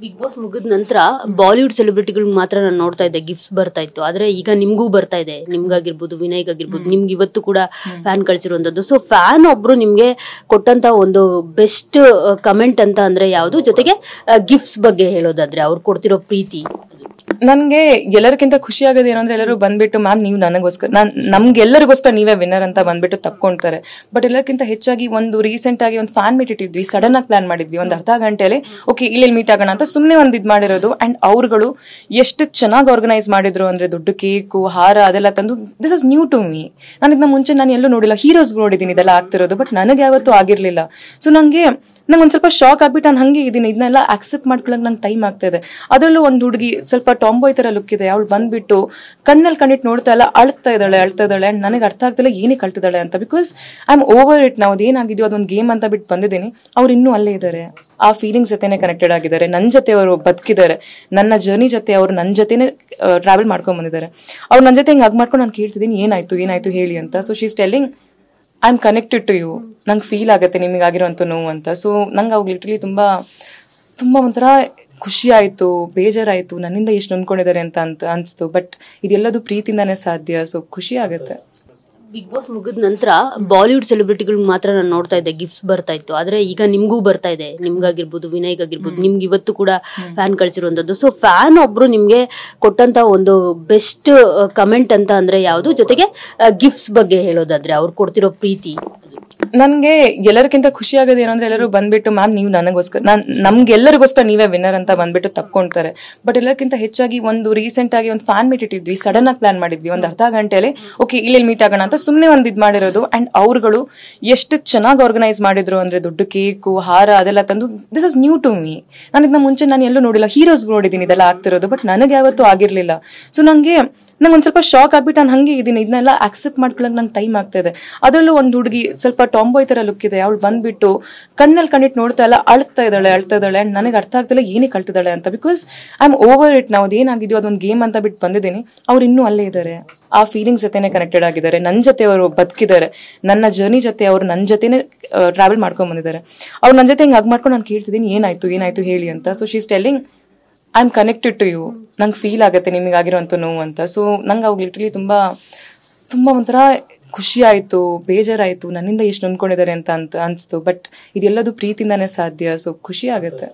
Big boss ಮುಗಿದ ನಂತರ Bollywood ಸೆಲೆಬ್ರಿಟಿಗಳಿಗೆ ಮಾತ್ರ ನಾನು ನೋಡ್ತಾ ಇದ್ದೆ ಗಿಫ್ಟ್ಸ್ ಬರ್ತಾ ಇತ್ತು. ಆದ್ರೆ ಈಗ ನಿಮ್ಗೂ ಬರ್ತಾ ಇದೆ, ನಿಮ್ಗಾಗಿರ್ಬೋದು, ವಿನಯ್ಗಾಗಿರ್ಬೋದು, ನಿಮ್ಗೆ ಇವತ್ತು ಕೂಡ ಫ್ಯಾನ್ ಕಳ್ಸಿರುವಂತದ್ದು. ಸೊ ಫ್ಯಾನ್ ಒಬ್ರು ನಿಮ್ಗೆ ಕೊಟ್ಟಂತ ಒಂದು ಬೆಸ್ಟ್ ಕಮೆಂಟ್ ಅಂತ ಅಂದ್ರೆ ಯಾವುದು, ಜೊತೆಗೆ ಗಿಫ್ಟ್ಸ್ ಬಗ್ಗೆ ಹೇಳೋದಾದ್ರೆ ಅವ್ರು ಕೊಡ್ತಿರೋ ಪ್ರೀತಿ. ನನ್ಗೆ ಎಲ್ಲರಿಗಿಂತ ಖುಷಿ ಆಗೋದು ಏನಂದ್ರೆ ಎಲ್ಲರೂ ಬಂದ್ಬಿಟ್ಟು ಮ್ಯಾಮ್ ನೀವು ನನಗೋಸ್ಕರ ನಮ್ಗೆಲ್ಲರಿಗೋಸ್ಕರ ನೀವೇ ವಿನ್ನರ್ ಅಂತ ಬಂದ್ಬಿಟ್ಟು ತಪ್ಕೊಂತಾರೆ. ಬಟ್ ಎಲ್ಲರಿಗಿಂತ ಹೆಚ್ಚಾಗಿ ಒಂದು ರೀಸೆಂಟ್ ಆಗಿ ಒಂದು ಫ್ಯಾನ್ ಮೀಟ್ ಇಟ್ಟಿದ್ವಿ, ಸಡನ್ ಆಗಿ ಪ್ಲಾನ್ ಮಾಡಿದ್ವಿ ಒಂದು ಅರ್ಧ ಗಂಟೆಯಲ್ಲಿ ಓಕೆ ಇಲ್ಲಿ ಮೀಟ್ ಆಗೋಣ ಅಂತ ಸುಮ್ಮನೆ ಒಂದು ಇದು ಮಾಡಿರೋದು. ಅಂಡ್ ಅವ್ರುಗಳು ಎಷ್ಟು ಚೆನ್ನಾಗಿ ಆರ್ಗನೈಸ್ ಮಾಡಿದ್ರು ಅಂದ್ರೆ ದೊಡ್ಡ ಕೇಕು, ಹಾರ ಅದೆಲ್ಲ ತಂದು. This is new to me. ನಾನು ಇದನ್ನ ಮುಂಚೆ ನಾನು ಎಲ್ಲೂ ನೋಡಿಲ್ಲ, ಹೀರೋಸ್ ನೋಡಿದ್ದೀನಿ ಇದೆಲ್ಲ ಆಗ್ತಿರೋದು, ಬಟ್ ನನಗೆ ಯಾವತ್ತೂ ಆಗಿರ್ಲಿಲ್ಲ. ಸೊ ನಂಗೆ ಒಂದ್ ಸ್ವಲ್ಪ ಶಾಕ್ ಆಗ್ಬಿಟ್ಟು ನಾನು ಹಂಗೆ ಇದೀನಿ, ಇದನ್ನೆಲ್ಲ ಆಕ್ಸೆಪ್ಟ್ ಮಾಡ್ಕೊಳಕ್ ನಂಗೆ ಟೈಮ್ ಆಗ್ತಾ ಇದೆ. ಅದರಲ್ಲೂ ಒಂದು ಹುಡುಗಿ ಸ್ವಲ್ಪ ಟಾಂಬಾಯ್ ತರ ಲುಕ್ ಇದೆ, ಅವಳು ಬಂದ್ಬಿಟ್ಟು ಕಣ್ಣಲ್ಲಿ ಕಣ್ಣಿಟ್ಟು ನೋಡ್ತಾ ಇಲ್ಲ, ಅಳ್ತಾ ಇದ್ದಾಳೆ ಅಂಡ್ ನನಗೆ ಅರ್ಥ ಆಗ್ತಿಲ್ಲ ಏನಕ್ಕೆ ಅಳ್ತಿದ್ದಾಳೆ ಅಂತ. Because I am over it. ನಾವು ಅದೇನಾಗಿದ್ಯೋ ಅದೊಂದು ಗೇಮ್ ಅಂತ ಬಿಟ್ಟು ಬಂದಿದ್ದೀನಿ. ಅವ್ರು ಇನ್ನೂ ಅಲ್ಲೇ ಇದ್ದಾರೆ, ಆ ಫೀಲಿಂಗ್ಸ್ ಜೊತೆನೆ ಕನೆಕ್ಟೆಡ್ ಆಗಿದ್ದಾರೆ, ನನ್ನ ಜೊತೆ ಅವರು ಬದುಕಿದ್ದಾರೆ, ನನ್ನ ಜರ್ನಿ ಜೊತೆ ಅವ್ರು ನನ್ನ ಜೊತೆನೆ ಟ್ರಾವೆಲ್ ಮಾಡ್ಕೊಂಡ್ ಬಂದಿದ್ದಾರೆ. ಅವ್ರು ನನ್ನ ಜೊತೆ ಹಿಂಗೆ ಹಗ್ ಮಾಡ್ಕೊಂಡು ನಾನು ಕೇಳ್ತಿದ್ದೀನಿ ಏನಾಯ್ತು ಹೇಳಿ ಅಂತ. So she's telling I am connected to you, ನಂಗೆ ಫೀಲ್ ಆಗುತ್ತೆ ನಿಮಗಾಗಿರೋಂಥ ನೋವು ಅಂತ. ಸೊ ನಂಗೆ ಅವಾಗ ಲಿಟ್ರಲಿ ತುಂಬಾ ಒಂಥರ ಖುಷಿ ಆಯ್ತು, ಬೇಜಾರಾಯ್ತು, ನನ್ನಿಂದ ಎಷ್ಟು ನೊಂದ್ಕೊಂಡಿದ್ದಾರೆ ಅಂತ ಅನ್ಸ್ತು. ಬಟ್ ಇದೆಲ್ಲದು ಪ್ರೀತಿಯಿಂದಾನೇ ಸಾಧ್ಯ. ಸೊ ಖುಷಿ ಆಗುತ್ತೆ. ಬಿಗ್ ಬಾಸ್ ಮುಗಿದ ನಂತರ ಬಾಲಿವುಡ್ ಸೆಲೆಬ್ರಿಟಿಗಳಿಗೆ ಮಾತ್ರ ನಾನು ನೋಡ್ತಾ ಇದ್ದೆ ಗಿಫ್ಟ್ಸ್ ಬರ್ತಾ ಇತ್ತು. ಆದ್ರೆ ಈಗ ನಿಮ್ಗೂ ಬರ್ತಾ ಇದೆ, ನಿಮ್ಗಾಗಿರ್ಬೋದು, ವಿನಯ್ಗಾಗಿರ್ಬೋದು, ನಿಮ್ಗೆ ಇವತ್ತು ಕೂಡ ಫ್ಯಾನ್ ಕಳ್ಸಿರುವಂತದ್ದು. ಸೊ ಫ್ಯಾನ್ ಒಬ್ರು ನಿಮ್ಗೆ ಕೊಟ್ಟಂತ ಒಂದು ಬೆಸ್ಟ್ ಕಮೆಂಟ್ ಅಂತ ಅಂದ್ರೆ ಯಾವುದು, ಜೊತೆಗೆ ಗಿಫ್ಟ್ಸ್ ಬಗ್ಗೆ ಹೇಳೋದಾದ್ರೆ ಅವ್ರು ಕೊಡ್ತಿರೋ ಪ್ರೀತಿ. ನನ್ಗೆ ಎಲ್ಲರಿಗಿಂತ ಖುಷಿ ಆಗೋದು ಏನಂದ್ರೆ ಎಲ್ಲರೂ ಬಂದ್ಬಿಟ್ಟು ಮ್ಯಾಮ್ ನೀವು ನನಗೋಸ್ಕರ ನಮ್ಗೆಲ್ಲರಿಗೋಸ್ಕರ ನೀವೇ ವಿನ್ನರ್ ಅಂತ ಬಂದ್ಬಿಟ್ಟು ತಪ್ಕೊಂತಾರೆ. ಬಟ್ ಎಲ್ಲರಿಗಿಂತ ಹೆಚ್ಚಾಗಿ ಒಂದು ರೀಸೆಂಟ್ ಆಗಿ ಒಂದು ಫ್ಯಾನ್ ಮೀಟ್ ಇಟ್ಟಿದ್ವಿ, ಸಡನ್ ಆಗಿ ಪ್ಲಾನ್ ಮಾಡಿದ್ವಿ ಒಂದು ಅರ್ಧ ಗಂಟೆಯಲ್ಲಿ ಓಕೆ ಇಲ್ಲಿ ಮೀಟ್ ಆಗೋಣ ಅಂತ ಸುಮ್ಮನೆ ಒಂದು ಇದು ಮಾಡಿರೋದು. ಅಂಡ್ ಅವ್ರುಗಳು ಎಷ್ಟು ಚೆನ್ನಾಗಿ ಆರ್ಗನೈಸ್ ಮಾಡಿದ್ರು ಅಂದ್ರೆ ದೊಡ್ಡ ಕೇಕು, ಹಾರ ಅದೆಲ್ಲ ತಂದು. This is new to me. ನಾನು ಇದನ್ನ ಮುಂಚೆ ನಾನು ಎಲ್ಲೂ ನೋಡಿಲ್ಲ, ಹೀರೋಸ್ ನೋಡಿದ್ದೀನಿ ಇದೆಲ್ಲ ಆಗ್ತಿರೋದು, ಬಟ್ ನನಗೆ ಯಾವತ್ತೂ ಆಗಿರ್ಲಿಲ್ಲ. ಸೊ ನಂಗೆ ಒಂದ್ ಸ್ವಲ್ಪ ಶಾಕ್ ಆಗ್ಬಿಟ್ಟು ನಾನು ಹಂಗೆ ಇದೀನಿ, ಇದನ್ನೆಲ್ಲ ಆಕ್ಸೆಪ್ಟ್ ಮಾಡ್ಕೊಳಕ್ ನಂಗೆ ಟೈಮ್ ಆಗ್ತಾ ಇದೆ. ಅದರಲ್ಲೂ ಒಂದು ಹುಡುಗಿ ಸ್ವಲ್ಪ ಟಾಂಬಾಯ್ ತರ ಲುಕ್ ಇದೆ, ಅವಳು ಬಂದ್ಬಿಟ್ಟು ಕಣ್ಣಲ್ಲಿ ಕಣ್ಣಿಟ್ಟು ನೋಡ್ತಾ ಇಲ್ಲ, ಅಳ್ತಾ ಇದ್ದಾಳೆ ಅಂಡ್ ನನಗೆ ಅರ್ಥ ಆಗ್ತಿಲ್ಲ ಏನಕ್ಕೆ ಅಳ್ತಿದ್ದಾಳೆ ಅಂತ. Because I am over it. ನಾವು ಅದೇನಾಗಿದ್ಯೋ ಅದೊಂದು ಗೇಮ್ ಅಂತ ಬಿಟ್ಟು ಬಂದಿದ್ದೀನಿ. ಅವ್ರು ಇನ್ನೂ ಅಲ್ಲೇ ಇದ್ದಾರೆ, ಆ ಫೀಲಿಂಗ್ಸ್ ಜೊತೆನೆ ಕನೆಕ್ಟೆಡ್ ಆಗಿದ್ದಾರೆ, ನನ್ನ ಜೊತೆ ಅವರು ಬದುಕಿದ್ದಾರೆ, ನನ್ನ ಜರ್ನಿ ಜೊತೆ ಅವ್ರು ನನ್ನ ಜೊತೆನೆ ಟ್ರಾವೆಲ್ ಮಾಡ್ಕೊಂಡ್ ಬಂದಿದ್ದಾರೆ. ಅವ್ರು ನನ್ನ ಜೊತೆ ಹಿಂಗೆ ಹಗ್ ಮಾಡ್ಕೊಂಡು ನಾನು ಕೇಳ್ತಿದ್ದೀನಿ ಏನಾಯ್ತು ಹೇಳಿ ಅಂತ. So she's telling I am connected to you, ನಂಗೆ ಫೀಲ್ ಆಗುತ್ತೆ ನಿಮಗಾಗಿರೋಂಥ ನೋವು ಅಂತ. ಸೊ ನಂಗೆ ಅವಾಗ ಲಿಟ್ರಲಿ ತುಂಬಾ ಒಂಥರ ಖುಷಿ ಆಯ್ತು, ಬೇಜಾರಾಯ್ತು, ನನ್ನಿಂದ ಎಷ್ಟು ನೊಂದ್ಕೊಂಡಿದ್ದಾರೆ ಅಂತ ಅನ್ಸ್ತು. ಬಟ್ ಇದೆಲ್ಲದು ಪ್ರೀತಿಯಿಂದಾನೇ ಸಾಧ್ಯ. ಸೊ ಖುಷಿ ಆಗುತ್ತೆ.